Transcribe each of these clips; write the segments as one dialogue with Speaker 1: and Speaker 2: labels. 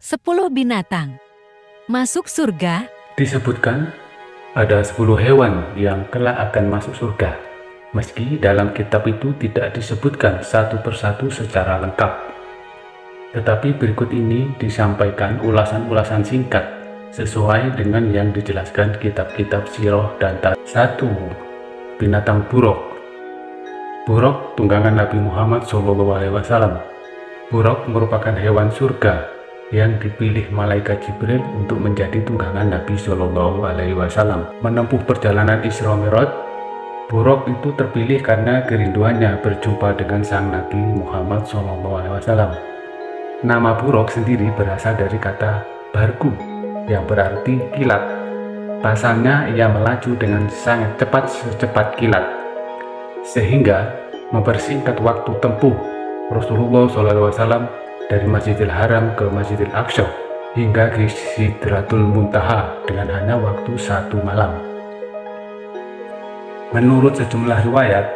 Speaker 1: 10 binatang masuk surga.
Speaker 2: Disebutkan ada 10 hewan yang kelak akan masuk surga, meski dalam kitab itu tidak disebutkan satu persatu secara lengkap. Tetapi berikut ini disampaikan ulasan-ulasan singkat sesuai dengan yang dijelaskan kitab-kitab sirah dan tarikh. 1. Binatang buruk. Buruk tunggangan Nabi Muhammad SAW. Buruk merupakan hewan surga yang dipilih malaikat Jibril untuk menjadi tunggangan Nabi SAW. Menempuh perjalanan Isra Mi'raj, buruk itu terpilih karena kerinduannya berjumpa dengan sang Nabi Muhammad SAW. Nama buruk sendiri berasal dari kata barku yang berarti kilat. Pasalnya ia melaju dengan sangat cepat secepat kilat, sehingga mempersingkat waktu tempuh Rasulullah SAW dari Masjidil Haram ke Masjidil Aqsa hingga ke Sidratul Muntaha dengan hanya waktu 1 malam. Menurut sejumlah riwayat,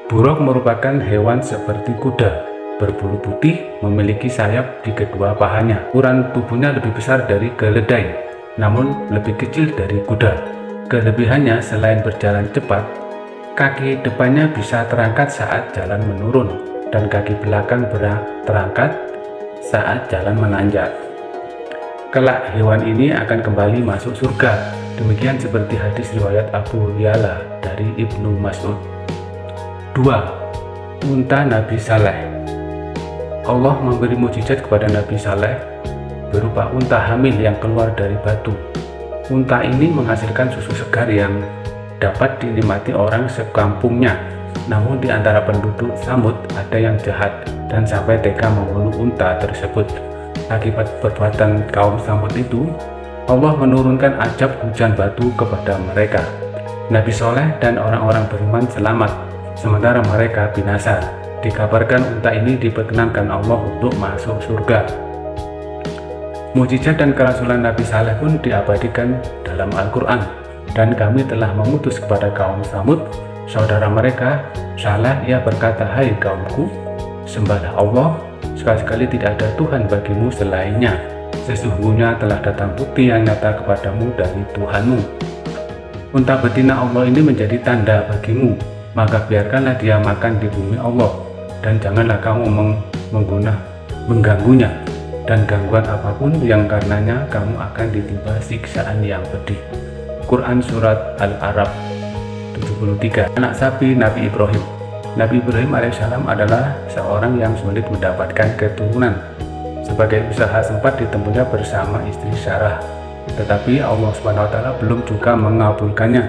Speaker 2: buruk merupakan hewan seperti kuda, berbulu putih, memiliki sayap di kedua pahanya. Ukuran tubuhnya lebih besar dari keledai, namun lebih kecil dari kuda. Kelebihannya selain berjalan cepat, kaki depannya bisa terangkat saat jalan menurun dan kaki belakang terangkat saat jalan menanjak. Kelak hewan ini akan kembali masuk surga, demikian seperti hadis riwayat Abu Ya'la dari Ibnu Mas'ud. 2. Unta Nabi Saleh. Allah memberi mukjizat kepada Nabi Saleh berupa unta hamil yang keluar dari batu. Unta ini menghasilkan susu segar yang dapat dinikmati orang sekampungnya. Namun di antara penduduk Samud ada yang jahat dan sampai tega membunuh unta tersebut. Akibat perbuatan kaum Samud itu, Allah menurunkan azab hujan batu kepada mereka. Nabi Soleh dan orang-orang beriman selamat, sementara mereka binasa. Dikabarkan unta ini diperkenankan Allah untuk masuk surga. Mukjizat dan kerasulan Nabi Saleh pun diabadikan dalam Al-Quran. Dan kami telah mengutus kepada kaum Samud saudara mereka Saleh, ia berkata, "Hai kaumku, sembahlah Allah, sekali-kali tidak ada Tuhan bagimu selainnya. Sesungguhnya telah datang bukti yang nyata kepadamu dari Tuhanmu." Unta betina Allah ini menjadi tanda bagimu, maka biarkanlah dia makan di bumi Allah, dan janganlah kamu mengganggunya, dan gangguan apapun yang karenanya kamu akan ditimpa siksaan yang pedih. Quran Surat Al-A'raf 73. Anak sapi Nabi Ibrahim. Nabi Ibrahim alaihissalam adalah seorang yang sulit mendapatkan keturunan. Sebagai usaha sempat ditempuhnya bersama istri Sarah, tetapi Allah SWT belum juga mengabulkannya.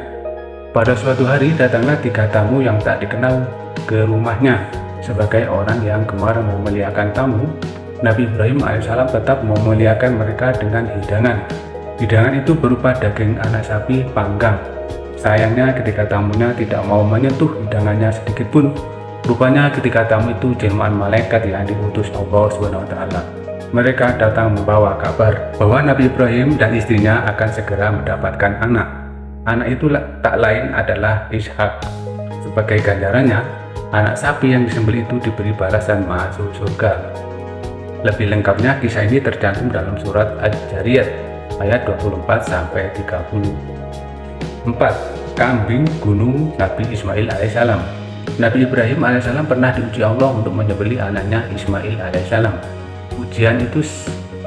Speaker 2: Pada suatu hari datanglah 3 tamu yang tak dikenal ke rumahnya. Sebagai orang yang gemar memuliakan tamu, Nabi Ibrahim alaihissalam tetap memuliakan mereka dengan hidangan. Hidangan itu berupa daging anak sapi panggang. Sayangnya ketika tamunya tidak mau menyentuh hidangannya sedikit pun. Rupanya ketika tamu itu jelmaan malaikat yang diutus Allah SWT. Mereka datang membawa kabar bahwa Nabi Ibrahim dan istrinya akan segera mendapatkan anak. Anak itu tak lain adalah Ishak. Sebagai ganjarannya, anak sapi yang disembelih itu diberi balasan masuk surga. Lebih lengkapnya kisah ini tercantum dalam surat Al-Jariyat ayat 24-30. 4. Kambing gunung Nabi Ismail alaihissalam. Nabi Ibrahim alaihissalam pernah diuji Allah untuk menyembelih anaknya Ismail alaihissalam. Ujian itu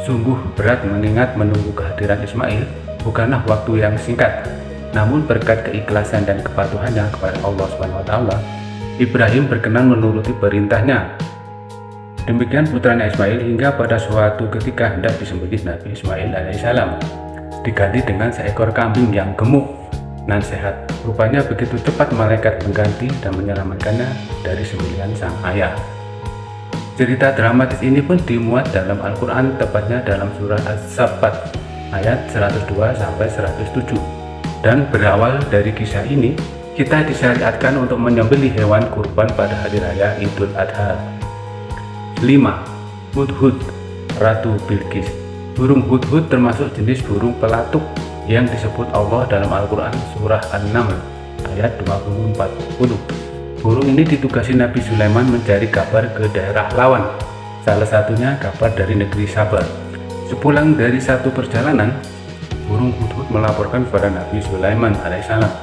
Speaker 2: sungguh berat mengingat menunggu kehadiran Ismail bukanlah waktu yang singkat. Namun berkat keikhlasan dan kepatuhannya kepada Allah SWT, Ibrahim berkenan menuruti perintahnya. Demikian putranya Ismail hingga pada suatu ketika hendak disembelih Nabi Ismail alaihissalam diganti dengan seekor kambing yang gemuk dan sehat. Rupanya begitu cepat malaikat mengganti dan menyelamatkannya dari sembelihan sang ayah. Cerita dramatis ini pun dimuat dalam Al-Quran, tepatnya dalam surah As-Saffat ayat 102-107. Dan berawal dari kisah ini, kita disyariatkan untuk menyembelih hewan kurban pada hari raya Idul Adha. 5. Hudhud, Ratu Bilqis. Burung hudhud termasuk jenis burung pelatuk yang disebut Allah dalam Al-Quran surah An-Naml ayat 20-40. Burung ini ditugasi Nabi Sulaiman mencari kabar ke daerah lawan, salah satunya kabar dari negeri Sabar. Sepulang dari satu perjalanan, burung hudhud melaporkan kepada Nabi Sulaiman alaihissalam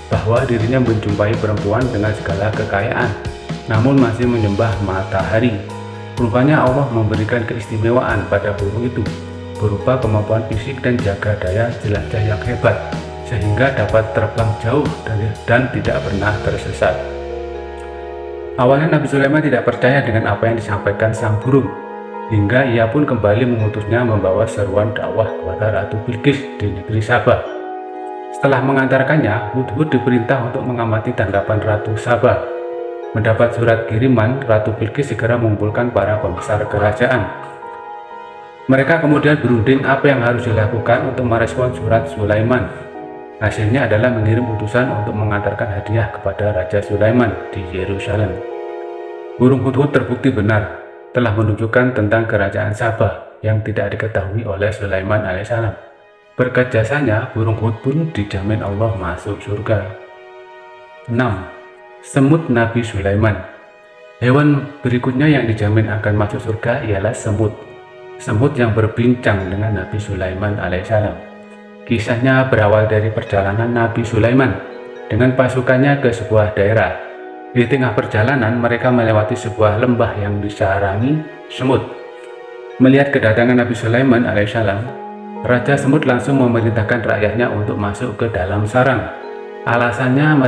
Speaker 2: bahwa dirinya menjumpai perempuan dengan segala kekayaan, namun masih menyembah matahari. Rupanya Allah memberikan keistimewaan pada burung itu, berupa kemampuan fisik dan jaga daya jelajah yang hebat, sehingga dapat terbang jauh dan tidak pernah tersesat. Awalnya Nabi Sulaiman tidak percaya dengan apa yang disampaikan sang burung, hingga ia pun kembali mengutusnya membawa seruan dakwah kepada Ratu Bilqis di negeri Sabah. Setelah mengantarkannya, Hudhud diperintah untuk mengamati tanggapan Ratu Sabah. Mendapat surat kiriman, Ratu Bilqis segera mengumpulkan para pembesar kerajaan. Mereka kemudian berunding apa yang harus dilakukan untuk merespon surat Sulaiman. Hasilnya adalah mengirim utusan untuk mengantarkan hadiah kepada Raja Sulaiman di Yerusalem. Burung hudhud terbukti benar, telah menunjukkan tentang kerajaan Sabah yang tidak diketahui oleh Sulaiman alaihissalam. Berkat jasanya, burung hudhud pun dijamin Allah masuk surga. 6. Semut Nabi Sulaiman. Hewan berikutnya yang dijamin akan masuk surga ialah semut. Semut yang berbincang dengan Nabi Sulaiman alaihissalam. Kisahnya berawal dari perjalanan Nabi Sulaiman dengan pasukannya ke sebuah daerah. Di tengah perjalanan, mereka melewati sebuah lembah yang disarangi semut. Melihat kedatangan Nabi Sulaiman alaihissalam, Raja Semut langsung memerintahkan rakyatnya untuk masuk ke dalam sarang. Alasannya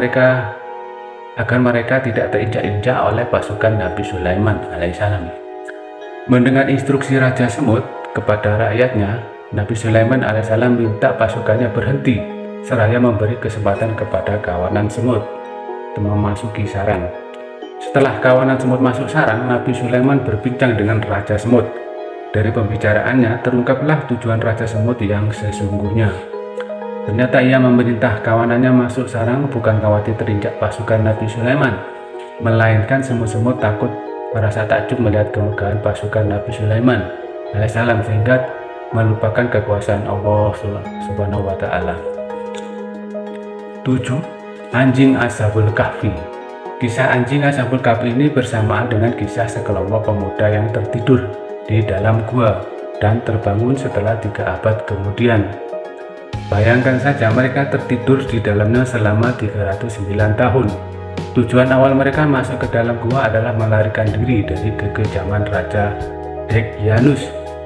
Speaker 2: agar mereka tidak terinjak-injak oleh pasukan Nabi Sulaiman alaihissalam. Mendengar instruksi Raja Semut kepada rakyatnya, Nabi Sulaiman alaihissalam minta pasukannya berhenti seraya memberi kesempatan kepada kawanan semut memasuki sarang. Setelah kawanan semut masuk sarang, Nabi Sulaiman berbincang dengan Raja Semut. Dari pembicaraannya terungkaplah tujuan Raja Semut yang sesungguhnya. Ternyata ia memerintah kawanannya masuk sarang bukan khawatir terinjak pasukan Nabi Sulaiman, melainkan semut-semut takut merasa takjub melihat kemegahan pasukan Nabi Sulaiman alaihissalam sehingga melupakan kekuasaan Allah Subhanahu wa Ta'ala. 7. Anjing Ashabul Kahfi. Kisah anjing Ashabul Kahfi ini bersamaan dengan kisah sekelompok pemuda yang tertidur di dalam gua dan terbangun setelah 3 abad kemudian. Bayangkan saja mereka tertidur di dalamnya selama 309 tahun. Tujuan awal mereka masuk ke dalam gua adalah melarikan diri dari kekejaman Raja Degyanus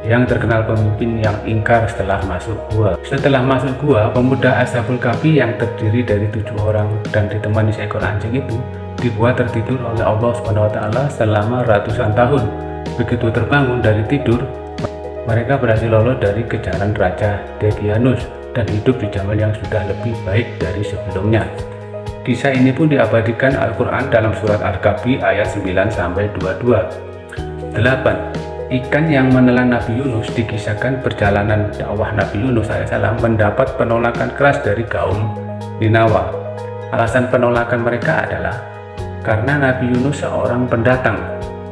Speaker 2: yang terkenal pemimpin yang ingkar setelah masuk gua. Setelah masuk gua, pemuda Ashabul Kahfi yang terdiri dari 7 orang dan ditemani seekor anjing itu dibuat tertidur oleh Allah Subhanahu wa Ta'ala selama ratusan tahun. Begitu terbangun dari tidur, mereka berhasil lolos dari kejaran Raja Degyanus dan hidup di zaman yang sudah lebih baik dari sebelumnya. Kisah ini pun diabadikan Al-Quran dalam surat Al-Kahfi ayat 9-22. 8. Ikan yang menelan Nabi Yunus. Dikisahkan perjalanan dakwah Nabi Yunus alaihissalam mendapat penolakan keras dari kaum Ninawa. Alasan penolakan mereka adalah karena Nabi Yunus seorang pendatang,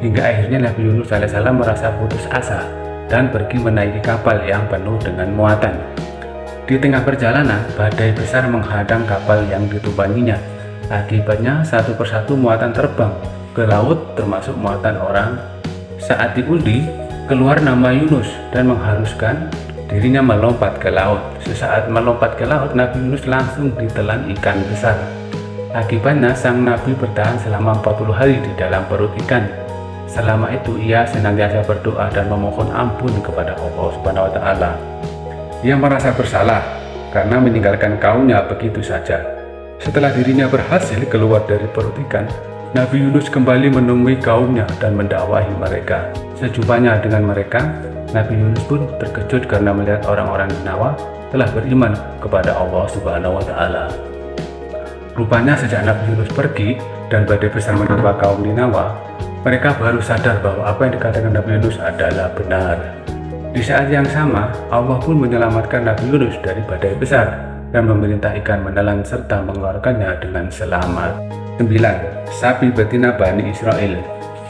Speaker 2: hingga akhirnya Nabi Yunus alaihissalam merasa putus asa dan pergi menaiki kapal yang penuh dengan muatan. Di tengah perjalanan, badai besar menghadang kapal yang ditumpanginya. Akibatnya satu persatu muatan terbang ke laut, termasuk muatan orang. Saat diundi, keluar nama Yunus dan mengharuskan dirinya melompat ke laut. Sesaat melompat ke laut, Nabi Yunus langsung ditelan ikan besar. Akibatnya sang Nabi bertahan selama 40 hari di dalam perut ikan. Selama itu ia senantiasa berdoa dan memohon ampun kepada Allah Subhanahu wa Ta'ala. Ia merasa bersalah karena meninggalkan kaumnya begitu saja. Setelah dirinya berhasil keluar dari perut ikan, Nabi Yunus kembali menemui kaumnya dan mendakwahi mereka. Sejumpanya dengan mereka, Nabi Yunus pun terkejut karena melihat orang-orang Ninawa telah beriman kepada Allah Subhanahu wa Ta'ala. Rupanya sejak Nabi Yunus pergi dan badai besar menimpa kaum Ninawa, mereka baru sadar bahwa apa yang dikatakan Nabi Yunus adalah benar. Di saat yang sama, Allah pun menyelamatkan Nabi Yunus dari badai besar dan memerintah ikan menelan serta mengeluarkannya dengan selamat. 9. Sapi betina Bani Israel.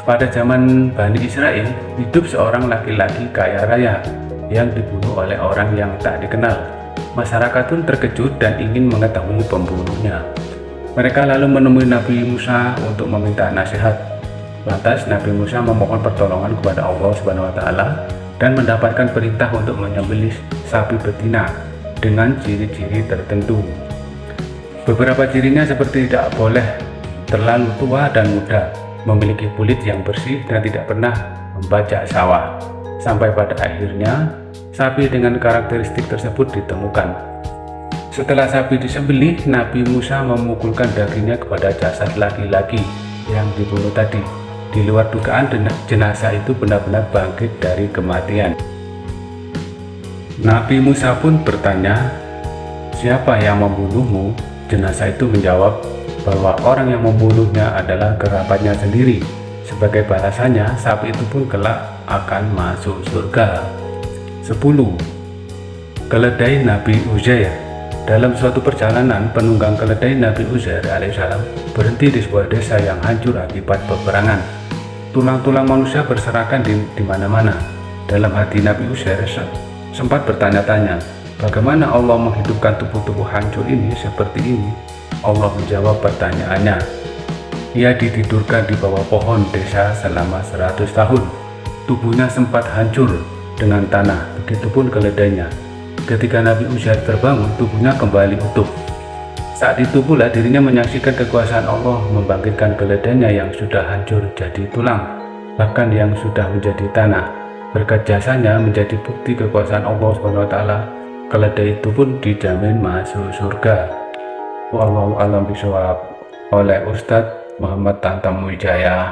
Speaker 2: Pada zaman Bani Israel, hidup seorang laki-laki kaya raya yang dibunuh oleh orang yang tak dikenal. Masyarakat pun terkejut dan ingin mengetahui pembunuhnya. Mereka lalu menemui Nabi Musa untuk meminta nasihat. Lantas Nabi Musa memohon pertolongan kepada Allah Subhanahu wa Ta'ala dan mendapatkan perintah untuk menyembelih sapi betina dengan ciri-ciri tertentu. Beberapa cirinya seperti tidak boleh terlalu tua dan muda, memiliki kulit yang bersih dan tidak pernah membajak sawah. Sampai pada akhirnya, sapi dengan karakteristik tersebut ditemukan. Setelah sapi disembelih, Nabi Musa memukulkan dagingnya kepada jasad laki-laki yang dibunuh tadi. Di luar dugaan, jenazah itu benar-benar bangkit dari kematian. Nabi Musa pun bertanya, "Siapa yang membunuhmu?" Jenazah itu menjawab bahwa orang yang membunuhnya adalah kerabatnya sendiri. Sebagai balasannya, sapi itu pun kelak akan masuk surga. 10. Keledai Nabi Uzair. Dalam suatu perjalanan, penunggang keledai Nabi Uzair alaihissalam berhenti di sebuah desa yang hancur akibat peperangan. Tulang-tulang manusia berserakan di mana-mana. Dalam hati Nabi Uzair sempat bertanya-tanya, bagaimana Allah menghidupkan tubuh-tubuh hancur ini seperti ini? Allah menjawab pertanyaannya. Ia ditidurkan di bawah pohon desa selama 100 tahun. Tubuhnya sempat hancur dengan tanah, begitupun keledainya. Ketika Nabi Uzair terbangun, tubuhnya kembali utuh. Saat itu pula dirinya menyaksikan kekuasaan Allah membangkitkan keledainya yang sudah hancur jadi tulang, bahkan yang sudah menjadi tanah. Berkat jasanya menjadi bukti kekuasaan Allah SWT, keledai itu pun dijamin masuk surga. Wallahu a'lam bishawab, oleh Ustadz Muhammad Tantam Wijaya.